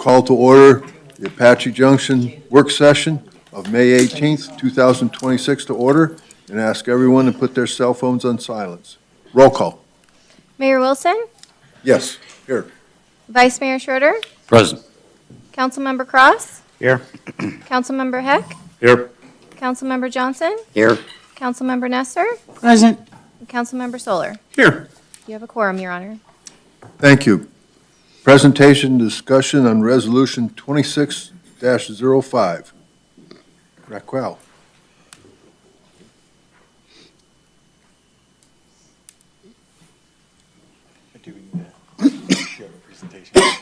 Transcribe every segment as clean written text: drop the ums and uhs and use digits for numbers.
Call to order the Apache Junction work session of May 18th, 2026 to order, and ask everyone to put their cell phones on silence. Roll call. Mayor Wilson, Yes, here. Vice Mayor Schroeder, Present. Councilmember Cross, Here. Councilmember Heck, Here. Councilmember Johnson, Here. Councilmember Nesser, Present. and Councilmember Solar. Here. You have a quorum, Your Honor. Thank you. Presentation discussion on Resolution 26-05. Raquel. Do we need to share the presentation? Okay.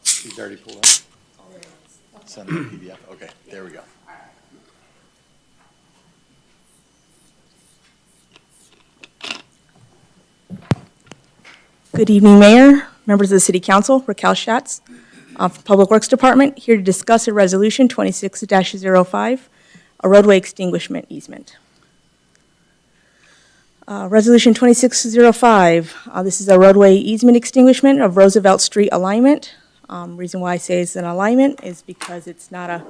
He's already pulled up? Send him the PDF. Okay, there we go. Good evening, Mayor, members of the City Council, Raquel Schatz, from Public Works Department, here to discuss a Resolution 26-05, a roadway extinguishment easement. Resolution 26-05, this is a roadway easement extinguishment of Roosevelt Street alignment. Reason why I say it's an alignment is because it's not a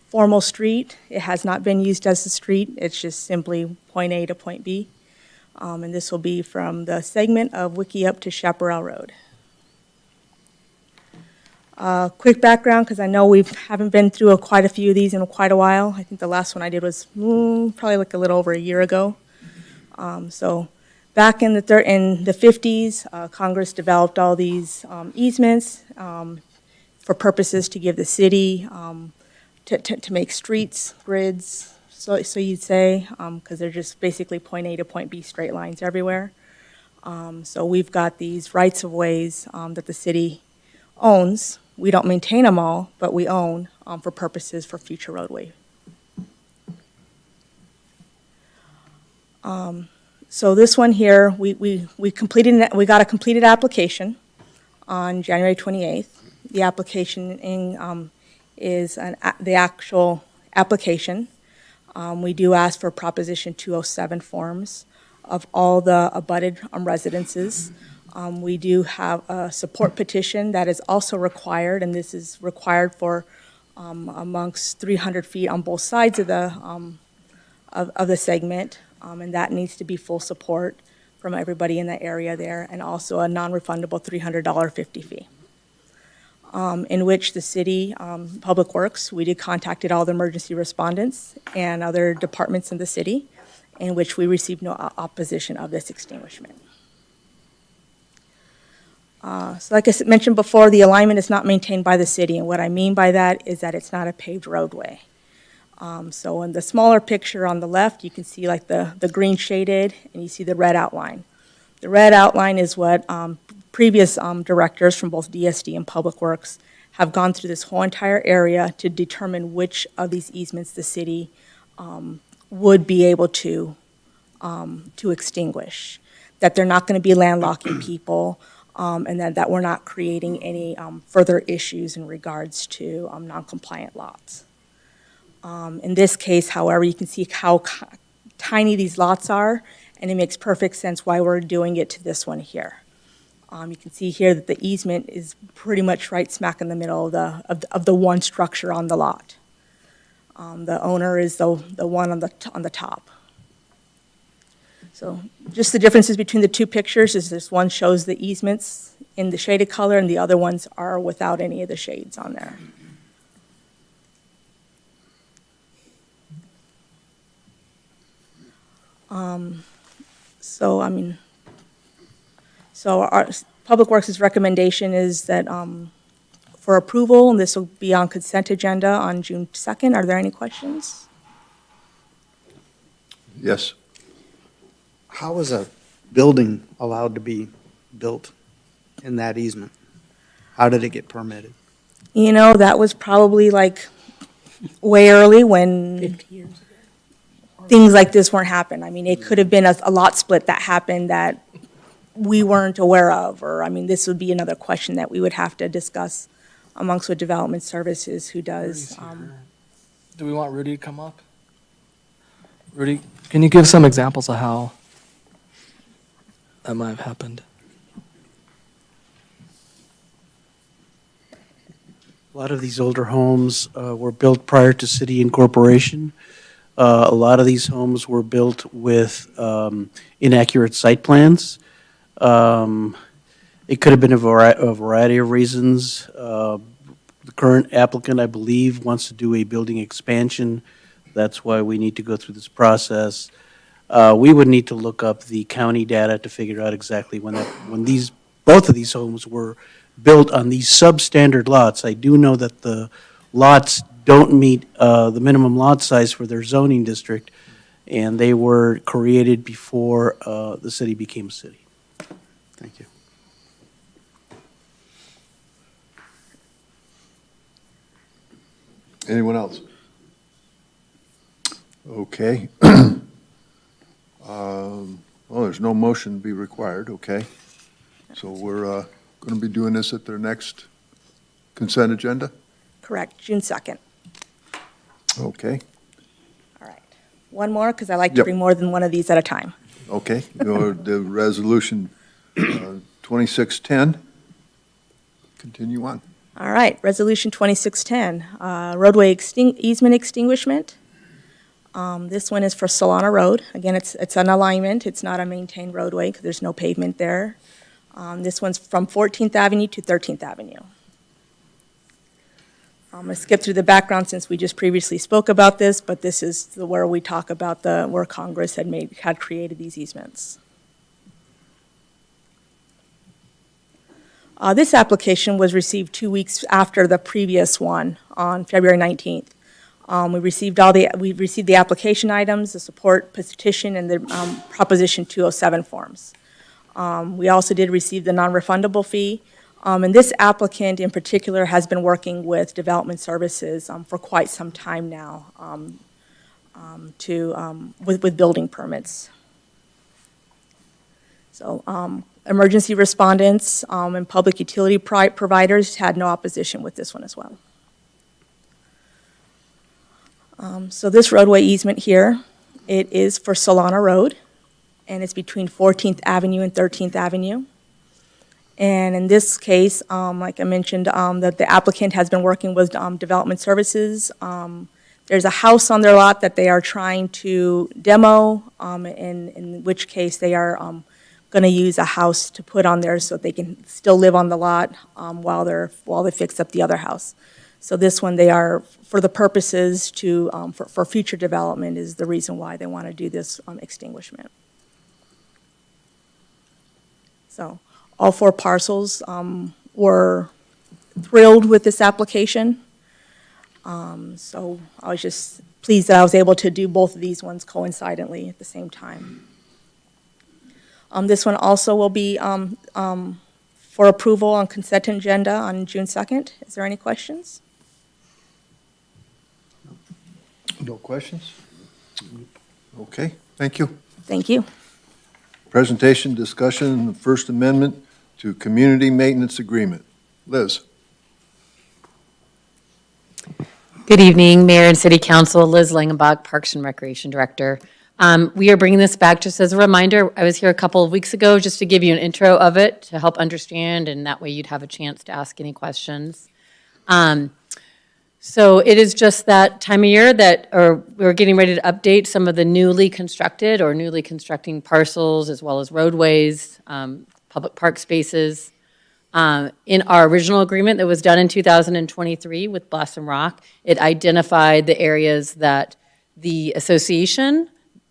formal street. It has not been used as a street. It's just simply point A to point B. And this will be from the segment of Wickiup to Chaparral Road. Quick background, because I know we haven't been through quite a few of these in quite a while. I think the last one I did was probably like a little over a year ago. So back in the 50s, Congress developed all these easements for purposes to give the city to make streets, grids, so you'd say, because they're just basically point A to point B straight lines everywhere. So we've got these rights-of-ways that the city owns. We don't maintain them all, but we own for purposes for future roadway. So this one here, we got a completed application on January 28th. The application is the actual application. We do ask for Proposition 207 forms of all the abutted residences. We do have a support petition that is also required, and this is required for amongst 300 feet on both sides of the segment, and that needs to be full support from everybody in the area there, and also a non-refundable $300.50 fee. In which the city, Public Works, we contacted all the emergency respondents and other departments in the city, in which we received no opposition of this extinguishment. So like I mentioned before, the alignment is not maintained by the city, and what I mean by that is that it's not a paved roadway. So in the smaller picture on the left, you can see like the green shaded, and you see the red outline. The red outline is what previous directors from both DSD and Public Works have gone through this whole entire area to determine which of these easements the city would be able to extinguish. That they're not going to be landlocking people, and that we're not creating any further issues in regards to non-compliant lots. In this case, however, you can see how tiny these lots are, and it makes perfect sense why we're doing it to this one here. You can see here that the easement is pretty much right smack in the middle of the one structure on the lot. The owner is the one on the top. So just the differences between the two pictures is this one shows the easements in the shaded color, and the other ones are without any of the shades on there. So our Public Works' recommendation is that for approval, and this will be on consent agenda on June 2nd. Are there any questions? Yes. How is a building allowed to be built in that easement? How did it get permitted? You know, that was probably like way early when 50 years ago. things like this weren't happening. I mean, it could have been a lot split that happened that we weren't aware of, or, I mean, this would be another question that we would have to discuss amongst with Development Services who does. Do we want Rudy to come up? Rudy, can you give some examples of how that might have happened? A lot of these older homes were built prior to city incorporation. A lot of these homes were built with inaccurate site plans. It could have been a variety of reasons. The current applicant, I believe, wants to do a building expansion. That's why we need to go through this process. We would need to look up the county data to figure out exactly when both of these homes were built on these substandard lots. I do know that the lots don't meet the minimum lot size for their zoning district, and they were created before the city became a city. Thank you. Anyone else? Okay. Well, there's no motion to be required, okay? So we're going to be doing this at their next consent agenda? Correct, June 2nd. Okay, All right. One more, because I like to Yep. bring more than one of these at a time. okay. The resolution 2610, continue on. All right, Resolution 2610, roadway easement extinguishment. This one is for Solana Road. Again, it's an alignment, it's not a maintained roadway because there's no pavement there. This one's from 14th Avenue to 13th Avenue. I'm going to skip through the background since we just previously spoke about this, but this is where we talk about where Congress had created these easements. This application was received 2 weeks after the previous one on February 19th. We received the application items, the support petition, and the Proposition 207 forms. We also did receive the non-refundable fee. And this applicant in particular has been working with Development Services for quite some time now with building permits. So emergency respondents and public utility providers had no opposition with this one as well. So this roadway easement here, it is for Solana Road, and it's between 14th Avenue and 13th Avenue. And in this case, like I mentioned, that the applicant has been working with Development Services. There's a house on their lot that they are trying to demo, in which case they are going to use a house to put on there so they can still live on the lot while they fix up the other house. So this one, they are, for the purposes for future development is the reason why they want to do this extinguishment. So all 4 parcels were thrilled with this application. So I was just pleased that I was able to do both of these ones coincidentally at the same time. This one also will be for approval on consent agenda on June 2nd. Is there any questions? No questions? Okay, thank you. Thank you. Presentation, discussion, the First Amendment to Community Maintenance Agreement. Liz? Good evening, Mayor and City Council. Liz Langenbach, Parks and Recreation Director. We are bringing this back just as a reminder. I was here a couple of weeks ago just to give you an intro of it to help understand, and that way you'd have a chance to ask any questions. So it is just that time of year that we're getting ready to update some of the newly constructed or newly constructing parcels as well as roadways, public park spaces. In our original agreement that was done in 2023 with Blossom Rock, it identified the areas that the association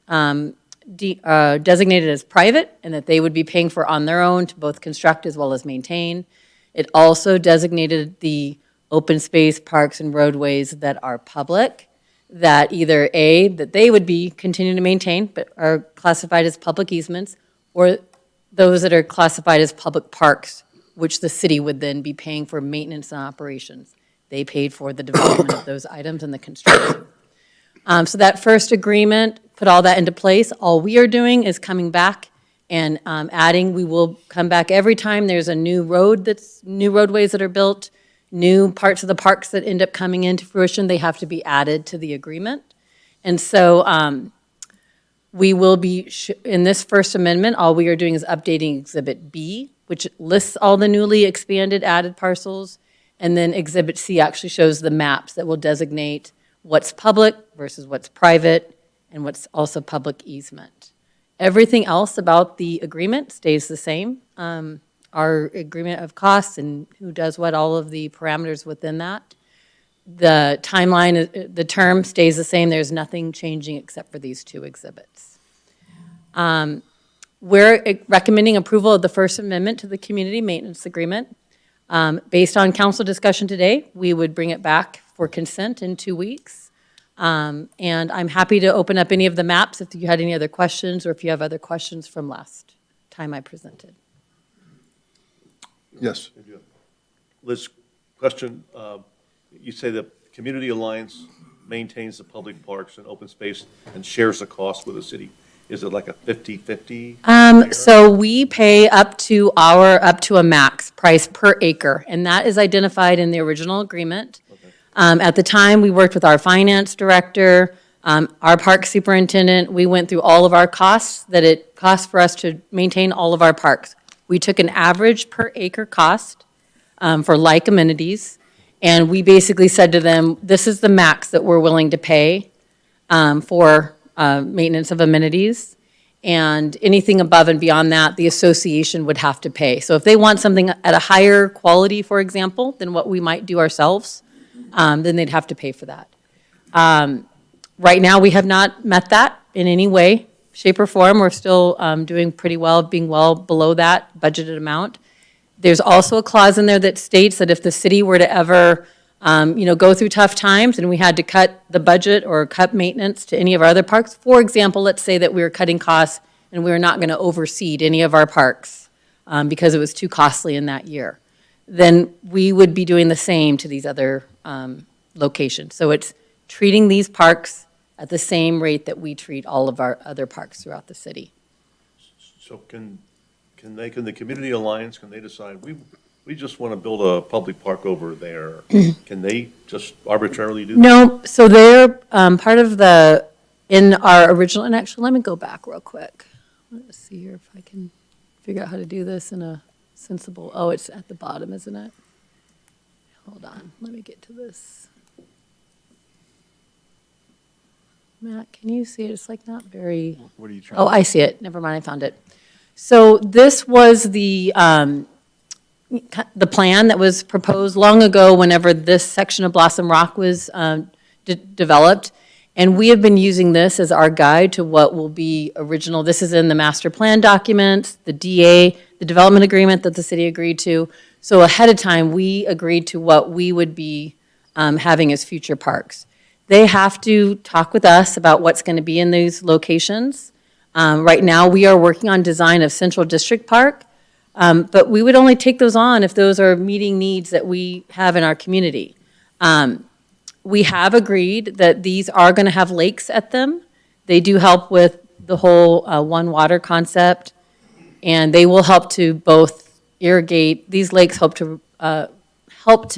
designated as private and that they would be paying for on their own to both construct as well as maintain. It also designated the open space, parks, and roadways that are public, that either A, that they would be continuing to maintain but are classified as public easements, or those that are classified as public parks, which the city would then be paying for maintenance and operations. They paid for the development of those items and the construction. So that first agreement put all that into place. All we are doing is coming back and adding. We will come back every time there's a new roadways that are built, new parts of the parks that end up coming into fruition, they have to be added to the agreement. And so we will be, in this First Amendment, all we are doing is updating Exhibit B, which lists all the newly expanded added parcels, And then Exhibit C actually shows the maps that will designate what's public versus what's private and what's also public easement. Everything else about the agreement stays the same. Our agreement of costs and who does what, all of the parameters within that. The timeline, the term stays the same. There's nothing changing except for these two exhibits. We're recommending approval of the First Amendment to the Community Maintenance Agreement. Based on council discussion today, we would bring it back for consent in 2 weeks. And I'm happy to open up any of the maps if you had any other questions or if you have other questions from last time I presented. Yes. Liz, question, you say the Community Alliance maintains the public parks and open space and shares the cost with the city. Is it like a 50-50? So we pay up to a max price per acre, and that is identified in the original agreement. Okay. At the time, we worked with our finance director, our park superintendent. We went through all of our costs that it costs for us to maintain all of our parks. We took an average per acre cost for like amenities, and we basically said to them, this is the max that we're willing to pay for maintenance of amenities, and anything above and beyond that, the association would have to pay. So if they want something at a higher quality, for example, than what we might do ourselves, then they'd have to pay for that. Right now, we have not met that in any way, shape, or form. We're still doing pretty well, being well below that budgeted amount. There's also a clause in there that states that if the city were to ever go through tough times and we had to cut the budget or cut maintenance to any of our other parks. For example, let's say that we were cutting costs and we were not going to overseed any of our parks because it was too costly in that year. Then we would be doing the same to these other locations. So it's treating these parks at the same rate that we treat all of our other parks throughout the city. So can the Community Alliance, can they decide, we just want to build a public park over there? Can they just arbitrarily do that? No, so they're part of in our original, and actually, let me go back real quick. Let's see here if I can figure out how to do this in a sensible, oh, it's at the bottom, isn't it? Hold on, let me get to this. Matt, can you see it? It's like not very, What are you trying? oh, I see it. Never mind, I found it. So this was the plan that was proposed long ago whenever this section of Blossom Rock was developed. And we have been using this as our guide to what will be original. This is in the master plan documents, the DA, the development agreement that the city agreed to. So ahead of time, we agreed to what we would be having as future parks. They have to talk with us about what's going to be in these locations. Right now, we are working on design of Central District Park. But we would only take those on if those are meeting needs that we have in our community. We have agreed that these are going to have lakes at them. They do help with the whole one water concept, and they will help to both irrigate. These lakes help to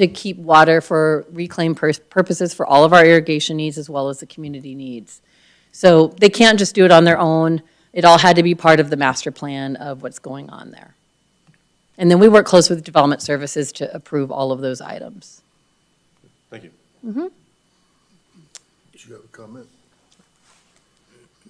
keep water for reclaimed purposes for all of our irrigation needs as well as the community needs. So they can't just do it on their own. It all had to be part of the master plan of what's going on there. And then we work closely with Development Services to approve all of those items. Thank you. Did you have a comment?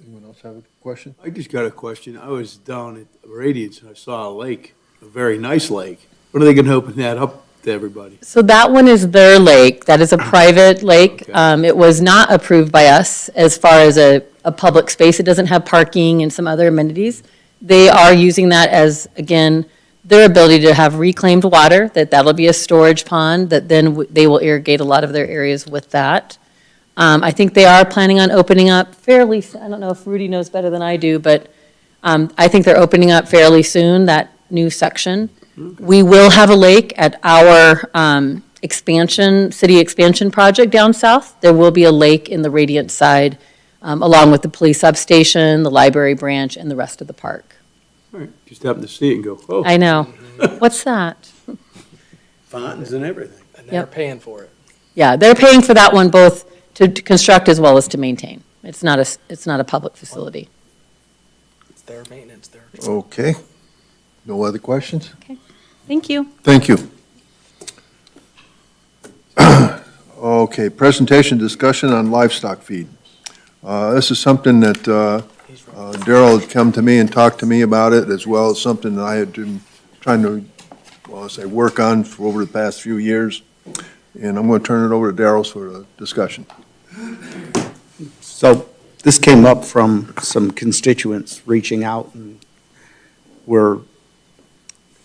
Anyone else have a question? I just got a question. I was down at Radiance and I saw a lake, a very nice lake. When are they going to open that up to everybody? So that one is their lake. That is a private lake. Okay. It was not approved by us as far as a public space. It doesn't have parking and some other amenities. They are using that as, again, their ability to have reclaimed water, that'll be a storage pond, that then they will irrigate a lot of their areas with that. I think they are planning on opening up fairly, I don't know if Rudy knows better than I do, but I think they're opening up fairly soon, that new section. We will have a lake at our city expansion project down south. There will be a lake in the Radiant side, along with the police substation, the library branch, and the rest of the park. All right, just happened to see it and go, oh, I know. What's that? fountains and everything. And they're Yep. paying for it. Yeah, they're paying for that one both to construct as well as to maintain. It's not a public facility. It's their maintenance, their. Okay. No other questions? Thank you. Thank you. Okay, presentation discussion on livestock feed. This is something that Daryl had come to me and talked to me about it, as well as something that I had been trying to, well, say, work on for over the past few years. And I'm going to turn it over to Daryl for the discussion. So this came up from some constituents reaching out, and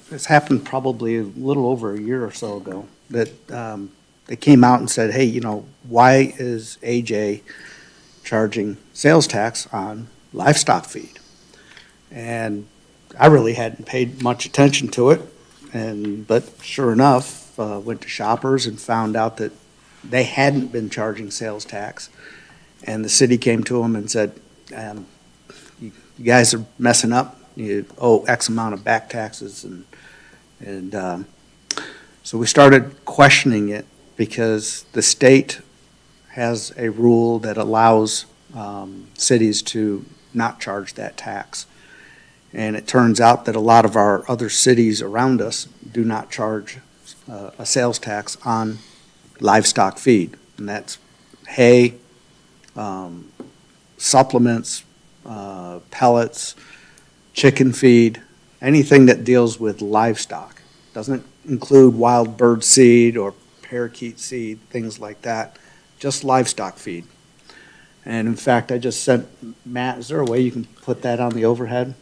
this happened probably a little over a year or so ago, that they came out and said, hey, you know, why is AJ charging sales tax on livestock feed? And I really hadn't paid much attention to it, but sure enough, went to Shoppers and found out that they hadn't been charging sales tax. And the city came to them and said, you guys are messing up. You owe X amount of back taxes. And so we started questioning it, because the state has a rule that allows cities to not charge that tax. And it turns out that a lot of our other cities around us do not charge a sales tax on livestock feed. And that's hay, supplements, pellets, chicken feed, anything that deals with livestock. Doesn't include wild bird seed or parakeet seed, things like that, just livestock feed. And in fact, I just sent Matt, is there a way you can put that on the overhead?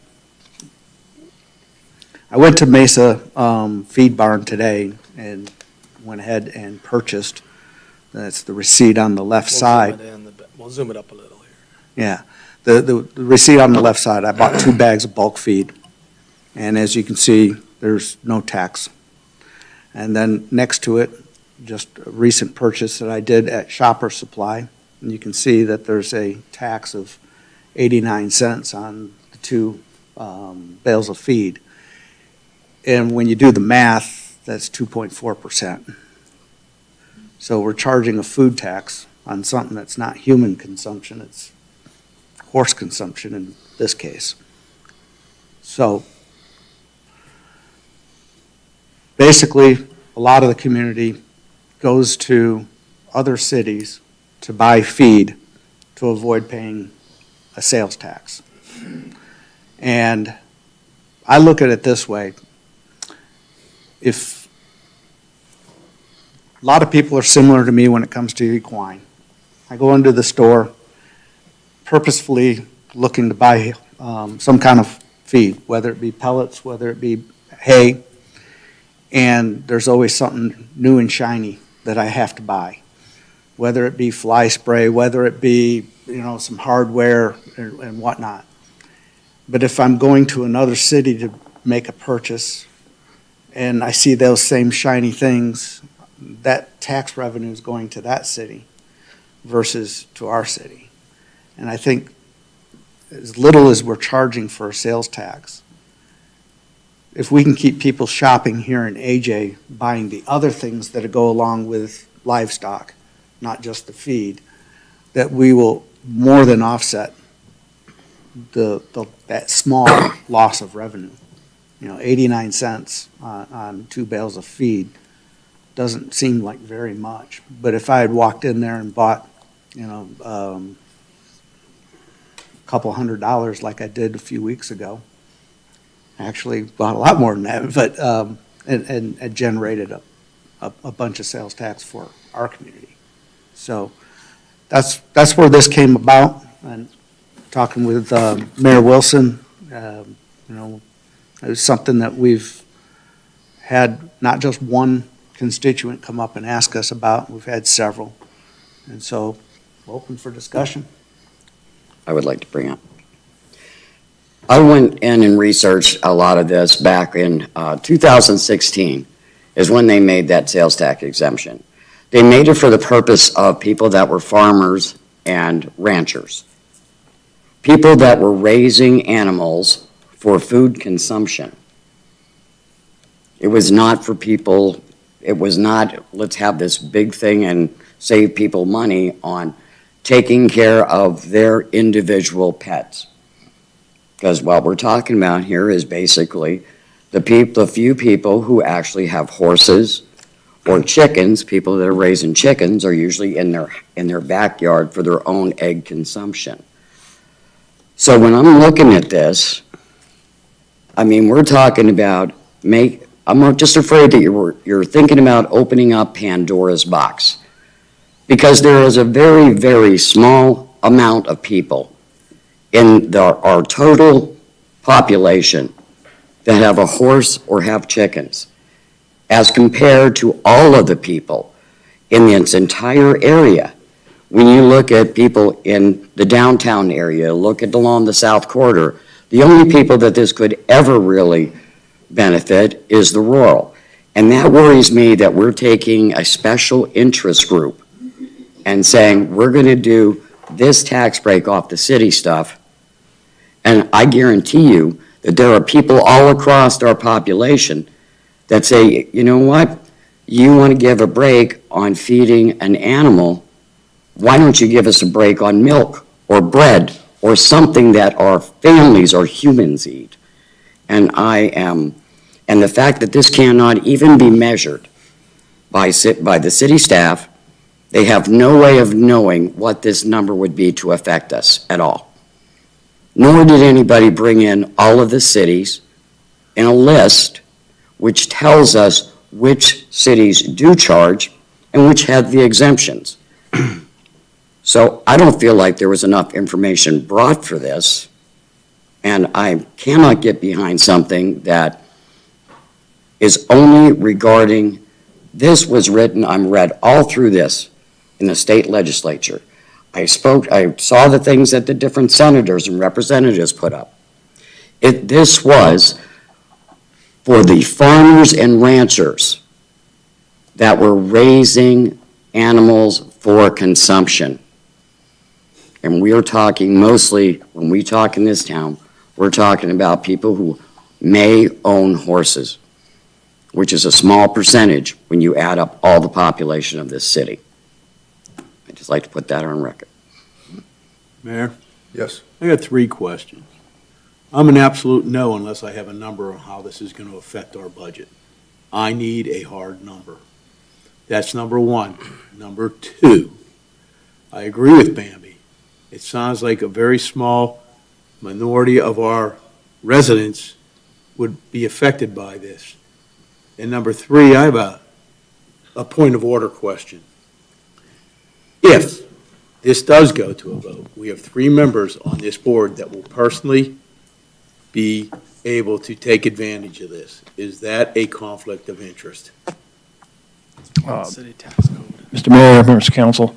I went to Mesa Feed Barn today and went ahead and purchased, that's the receipt on the left side. We'll zoom it up a little here. Yeah, the receipt on the left side, I bought 2 bags of bulk feed. And as you can see, there's no tax. And then next to it, just a recent purchase that I did at Shopper Supply. And you can see that there's a tax of 89 cents on the 2 bales of feed. And when you do the math, that's 2.4%. So we're charging a food tax on something that's not human consumption, it's horse consumption in this case. So basically, a lot of the community goes to other cities to buy feed to avoid paying a sales tax. And I look at it this way. If a lot of people are similar to me when it comes to equine. I go into the store purposefully looking to buy some kind of feed, whether it be pellets, whether it be hay, and there's always something new and shiny that I have to buy, whether it be fly spray, whether it be, you know, some hardware and whatnot. But if I'm going to another city to make a purchase and I see those same shiny things, that tax revenue is going to that city versus to our city. And I think as little as we're charging for a sales tax, if we can keep people shopping here in AJ, buying the other things that go along with livestock, not just the feed, that we will more than offset that small loss of revenue. You know, 89 cents on 2 bales of feed doesn't seem like very much. But if I had walked in there and bought, you know, a couple $100 like I did a few weeks ago, actually bought a lot more than that, but and generated a bunch of sales tax for our community. So that's where this came about. And talking with Mayor Wilson, you know, it was something that we've had not just one constituent come up and ask us about. We've had several, and so open for discussion. I would like to bring up. I went in and researched a lot of this back in 2016 is when they made that sales tax exemption. They made it for the purpose of people that were farmers and ranchers. People that were raising animals for food consumption. It was not for people, it was not, let's have this big thing and save people money on taking care of their individual pets. Because what we're talking about here is basically the few people who actually have horses, or chickens, people that are raising chickens are usually in their backyard for their own egg consumption. So when I'm looking at this, I mean, we're talking about I'm just afraid that you're thinking about opening up Pandora's box. Because there is a very, very small amount of people in our total population that have a horse or have chickens, as compared to all of the people in its entire area. When you look at people in the downtown area, look at along the South Quarter, the only people that this could ever really benefit is the rural. And that worries me that we're taking a special interest group and saying, we're going to do this tax break off the city stuff. And I guarantee you that there are people all across our population that say, you know what? You want to give a break on feeding an animal, why don't you give us a break on milk or bread or something that our families or humans eat? And the fact that this cannot even be measured by the city staff, they have no way of knowing what this number would be to affect us at all. Nor did anybody bring in all of the cities in a list which tells us which cities do charge and which have the exemptions. So I don't feel like there was enough information brought for this, and I cannot get behind something that is only regarding, this was written, I'm read all through this in the state legislature. I saw the things that the different senators and representatives put up. This was for the farmers and ranchers that were raising animals for consumption. And we are talking mostly, when we talk in this town, we're talking about people who may own horses, which is a small percentage when you add up all the population of this city. I'd just like to put that on record. Mayor, Yes. I got 3 questions. I'm an absolute no unless I have a number on how this is going to affect our budget. I need a hard number. That's number 1. Number 2, I agree with Bambi. It sounds like a very small minority of our residents would be affected by this. And number 3, I have a point of order question. If this does go to a vote, we have 3 members on this board that will personally be able to take advantage of this. Is that a conflict of interest? Mr. Mayor, members of council,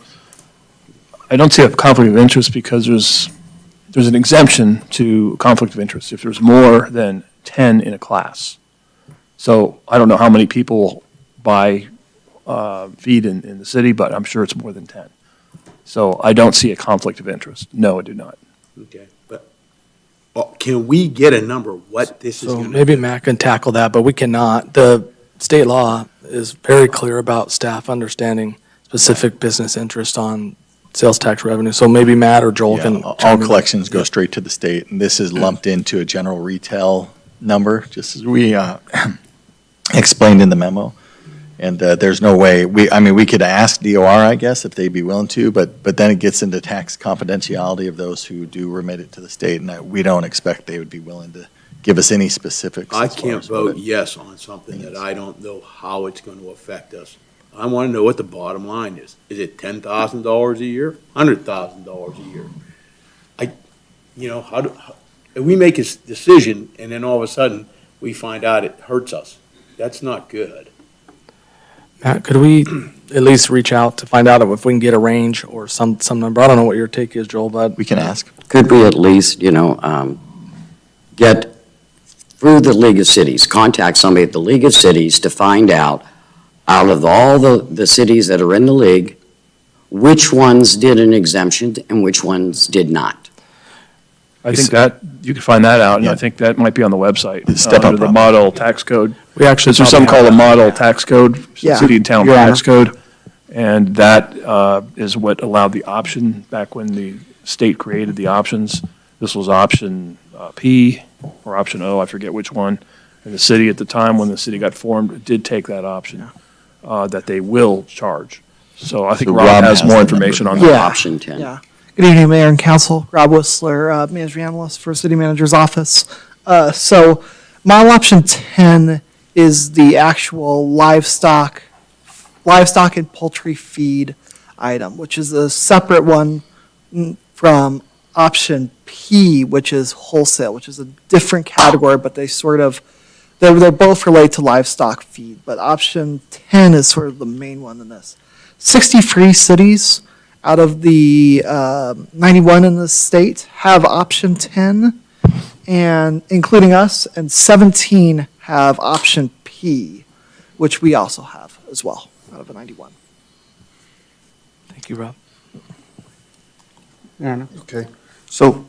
I don't see a conflict of interest because there's an exemption to conflict of interest if there's more than 10 in a class. So I don't know how many people buy feed in the city, but I'm sure it's more than 10. So I don't see a conflict of interest. No, I do not. Okay, but can we get a number what this is So going to? maybe Matt can tackle that, but we cannot. The state law is very clear about staff understanding specific business interest on sales tax revenue. So maybe Matt or Joel can. All chime in. collections go straight to the state, and this is lumped into a general retail number, just as we explained in the memo. And there's no way, we could ask DOR, I guess, if they'd be willing to, but then it gets into tax confidentiality of those who do remit it to the state, and we don't expect they would be willing to give us any specifics. I as far can't as what vote it- yes on something that I don't know how it's going to affect us. I want to know what the bottom line is. Is it $10,000 a year, $100,000 a year? If we make a decision and then all of a sudden we find out it hurts us, that's not good. Matt, could we at least reach out to find out if we can get a range or some number? I don't know what your take is, Joel, but. We can ask. Could we at least, get through the League of Cities, contact somebody at the League of Cities to find out of all the cities that are in the league, which ones did an exemption and which ones did not? I think that, you could find that out, and I Yeah. think that might be on the website. The step-up Under the problem. model tax code. We actually. There's something probably called a have model tax code, Yeah, city and town Your Honor. tax code. And that is what allowed the option back when the state created the options. This was option P or option O, I forget which one. And the city at the time, when the city got formed, did take that option. that they will charge. So I think So Rob Rob has has more the information on number. that. Yeah. Option 10. Yeah. Good evening, Mayor and Council. Rob Whistler, Management Analyst for City Manager's Office. So model option 10 is the actual livestock and poultry feed item, which is a separate one from option P, which is wholesale, which is a different category, but they're both related to livestock feed. But option 10 is sort of the main one in this. 63 cities out of the 91 in the state have option 10, and including us, and 17 have option P, which we also have as well, out of the 91. Thank you, Rob. Okay. So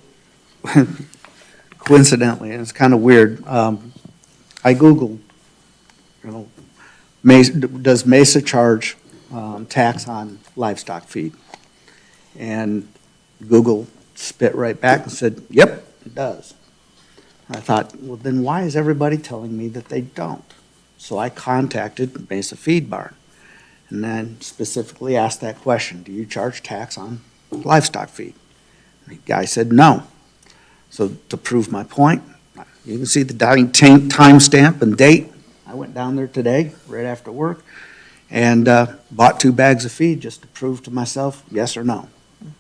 coincidentally, and it's kind of weird, I Googled, does Mesa charge tax on livestock feed? And Google spit right back and said, yep, it does. I thought, well, then why is everybody telling me that they don't? So I contacted Mesa Feed Barn and then specifically asked that question, do you charge tax on livestock feed? The guy said no. So to prove my point, you can see the timestamp and date. I went down there today, right after work, and bought 2 bags of feed just to prove to myself, yes or no.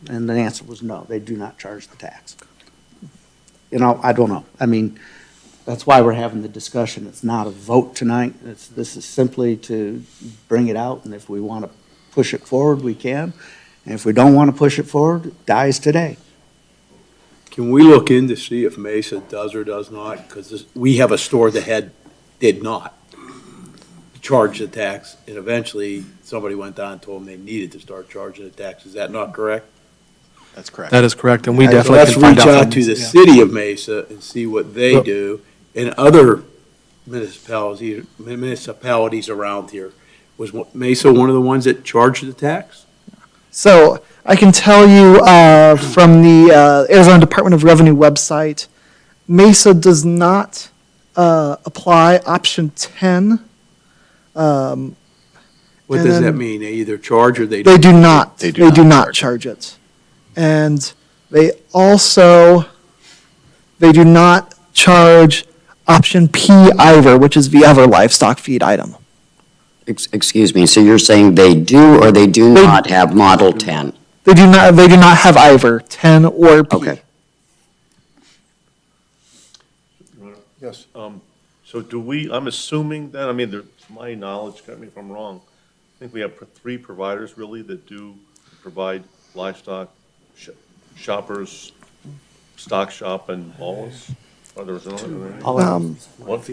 And the answer was no, they do not charge the tax. I don't know. I mean, that's why we're having the discussion. It's not a vote tonight. This is simply to bring it out, and if we want to push it forward, we can. And if we don't want to push it forward, it dies today. Can we look in to see if Mesa does or does not? Because we have a store that did not charge the tax, and eventually somebody went down and told them they needed to start charging the tax. Is that not correct? That's correct. That is correct, and we So definitely let's can find reach out. out to the city of Mesa and see what they do and other municipalities around here. Was Mesa one of the ones that charged the tax? So I can tell you from the Arizona Department of Revenue website, Mesa does not apply option 10. What And does that then- mean? They either charge or they They don't? do not. They do They not do not charge it. charge it. And they also, they do not charge option P either, which is the other livestock feed item. Excuse me, so you're saying they do or they do They- not have Model 10? They do not have either 10 or P. Okay. Yes. So I'm assuming that, to my knowledge, correct me if I'm wrong, I think we have 3 providers really that do provide livestock, shoppers, stock shop, and Paula's. Or there's another. What?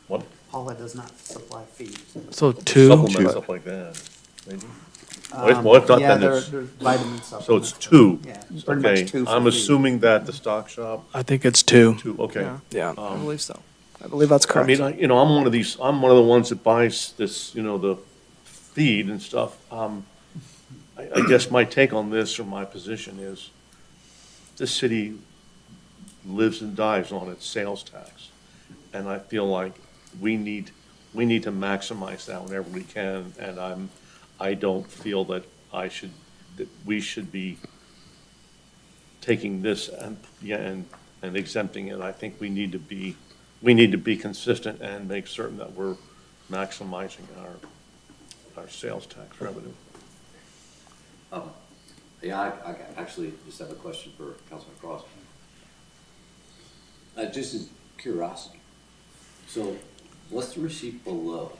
What? Paula does not supply feed. So 2, Supplements, stuff like that, maybe? Well, if not, then it's, vitamin supplements. so it's 2. Yeah, pretty much Okay, 2 for I'm feed. assuming that the stock shop, I think it's 2. 2, okay. Yeah. Yeah. I believe so. I believe that's correct. I'm one of the ones that buys this, the feed and stuff. I guess my take on this, or my position is, this city lives and dies on its sales tax. And I feel like we need to maximize that whenever we can, and I don't feel that we should be taking this and exempting it. I think we need to be consistent and make certain that we're maximizing our sales tax revenue. Yeah, I actually just have a question for Councilman Cross. Just as curiosity, so what's the receipt below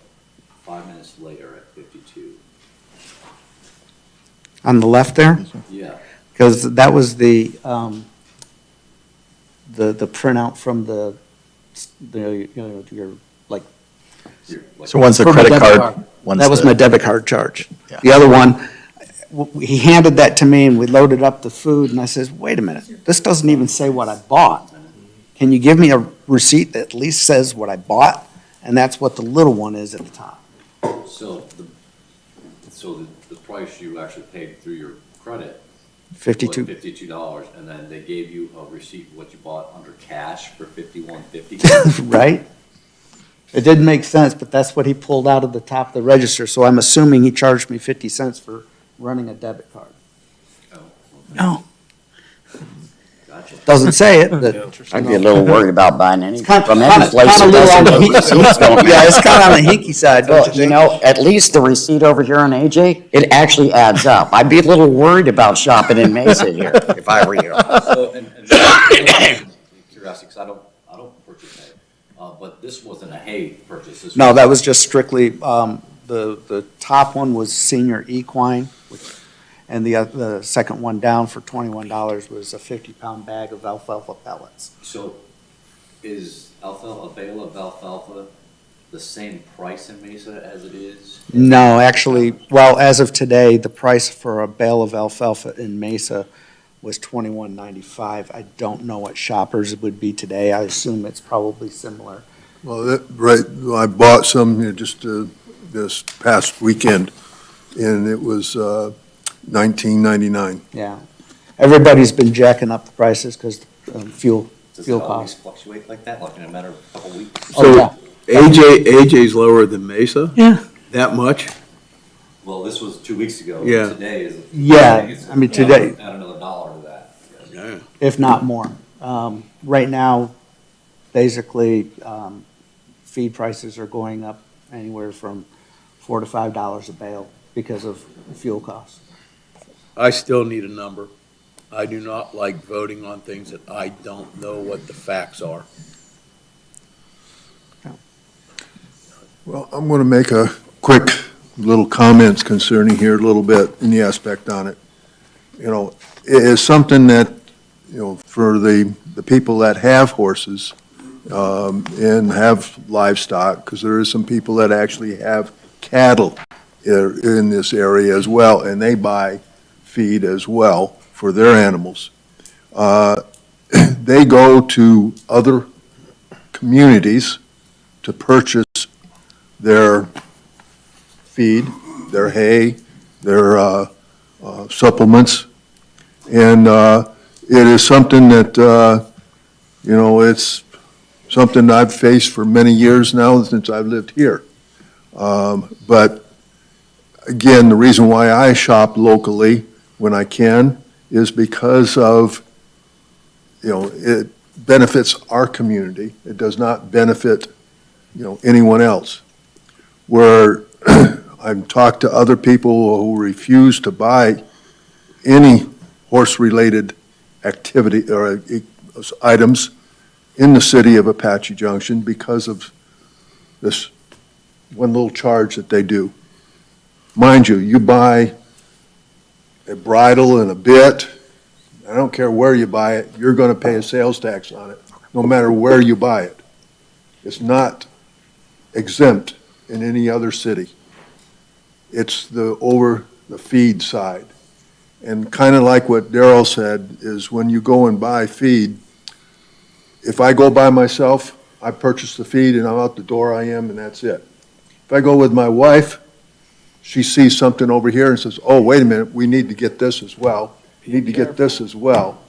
5 minutes later at 52? On the left there? Yeah. Because that was the printout from your, like. So one's the for my credit debit card, one's That was the- my debit card charge. Yeah. The other one, he handed that to me and we loaded up the food and I says, wait a minute, this doesn't even say what I bought. Can you give me a receipt that at least says what I bought? And that's what the little one is at the top. So the price you actually paid through your credit was 52. $52, and then they gave you a receipt of what you bought under cash for $51.50. Right? It didn't make sense, but that's what he pulled out of the top of the register, so I'm assuming he charged me 50 cents for running a debit card. No. Gotcha. Doesn't say it, but. I'd be a little worried about buying anything from Kinda- any place kinda that little on the doesn't. hinky- Yeah, it's kind of on the hinky side, don't Well, you you think? know, at least the receipt over here on AJ, it actually adds up. I'd be a little worried about shopping in Mesa here if I were you. So, and curiosity, because I don't purchase hay, but this wasn't a hay purchase. This No, that was just strictly, the top one was senior equine, and the second one down for $21 was a 50-pound bag of alfalfa pellets. So is a bale of alfalfa the same price in Mesa as it is? No, actually, well, as of today, the price for a bale of alfalfa in Mesa was $21.95. I don't know what Shoppers would be today. I assume it's probably similar. Well, right, I bought some just this past weekend, and it was $19.99. Yeah. Everybody's been jacking up the prices because fuel Does it always costs. fluctuate like that, like in a matter of a couple weeks? Oh, yeah. AJ's lower than Mesa? Yeah. That much? Well, this was 2 weeks ago. Yeah. Today is. Yeah, it's I mean, today- Add another dollar to that. Yeah. If not more. Right now, basically, feed prices are going up anywhere from $4 to $5 a bale because of fuel costs. I still need a number. I do not like voting on things that I don't know what the facts are. Well, I'm going to make a quick little comments concerning here a little bit in the aspect on it. You know, it is something that, you know, for the people that have horses and have livestock, because there is some people that actually have cattle in this area as well, and they buy feed as well for their animals. They go to other communities to purchase their feed, their hay, their supplements, and it is something that, you know, it's something I've faced for many years now since I've lived here. But again, the reason why I shop locally when I can is because of, you know, it benefits our community. It does not benefit, you know, anyone else. Where I've talked to other people who refuse to buy any horse-related activity or items in the city of Apache Junction because of this one little charge that they do. Mind you, you buy a bridle and a bit, I don't care where you buy it, you're going to pay a sales tax on it, no matter where you buy it. It's not exempt in any other city. It's over the feed side. And kind of like what Darrell said, is when you go and buy feed, if I go by myself, I purchase the feed and I'm out the door I am and that's it. If I go with my wife, she sees something over here and says, oh, wait a minute, we need to get this as well. We need to get this as well.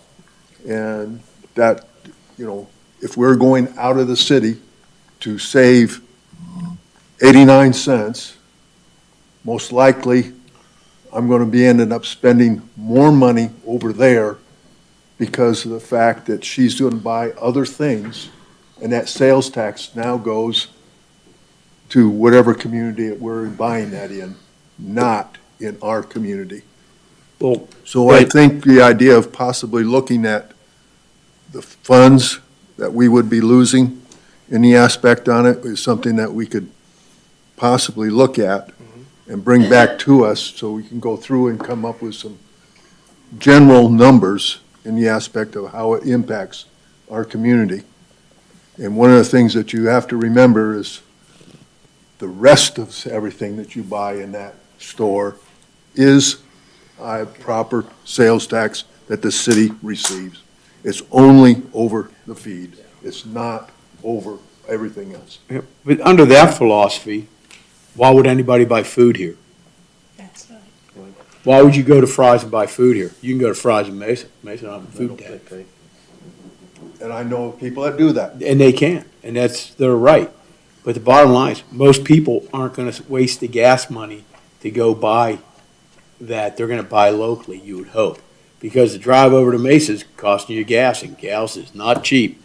And that, you know, if we're going out of the city to save 89 cents, most likely I'm going to be ending up spending more money over there because of the fact that she's going to buy other things, and that sales tax now goes to whatever community that we're buying that in, not in our community. Well, So I think the idea of possibly looking at the funds that we would be losing in the aspect on it is something that we could possibly look at and bring back to us so we can go through and come up with some general numbers in the aspect of how it impacts our community. And one of the things that you have to remember is the rest of everything that you buy in that store is a proper sales tax that the city receives. It's only over the feed. It's not over everything else. But under that philosophy, why would anybody buy food here? Why would you go to Fry's and buy food here? You can go to Fry's in Mesa. Mesa don't have a food tax. And I know people that do that. And they can, and that's their right. But the bottom line is, most people aren't gonna waste the gas money to go buy that. They're gonna buy locally, you would hope. Because the drive over to Mesa is costing you gas, and gas is not cheap.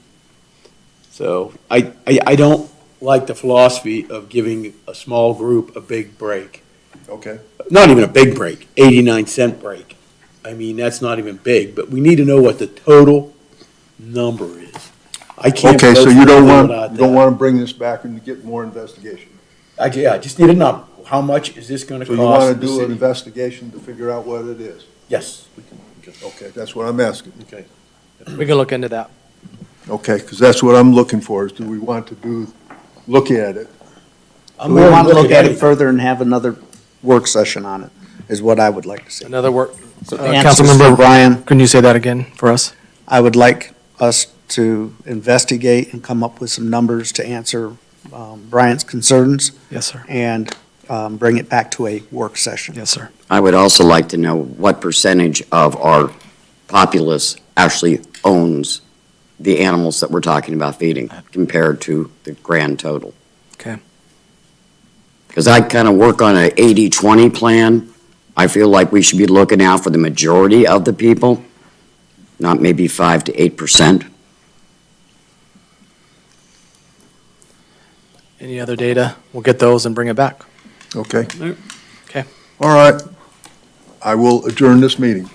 So I don't like the philosophy of giving a small group a big break. Okay. Not even a big break, 89-cent break. I mean, that's not even big, but we need to know what the total number is. I can't. Okay, so vote you for don't anything want, without you don't that. want to bring this back and get more investigation? Yeah, I just need a number. How much is this gonna So cost you want the to do an city? investigation to figure out what it is? Yes. Okay, that's what I'm asking. Okay. We can look into that. Okay, because that's what I'm looking for, is do we want to look at it? I'm We willing want to look at it anything. further and have another work session on it, is what I would like to see. Another work, Answers for Councilmember, Brian, can you say that again for us? I would like us to investigate and come up with some numbers to answer Brian's concerns Yes, sir. and bring it back to a work session. Yes, sir. I would also like to know what percentage of our populace actually owns the animals that we're talking about feeding compared to the grand total. Okay. Because I kind of work on an 80-20 plan. I feel like we should be looking out for the majority of the people, not maybe 5 to 8%. Any other data? We'll get those and bring it back. Okay? Okay. All right. I will adjourn this meeting.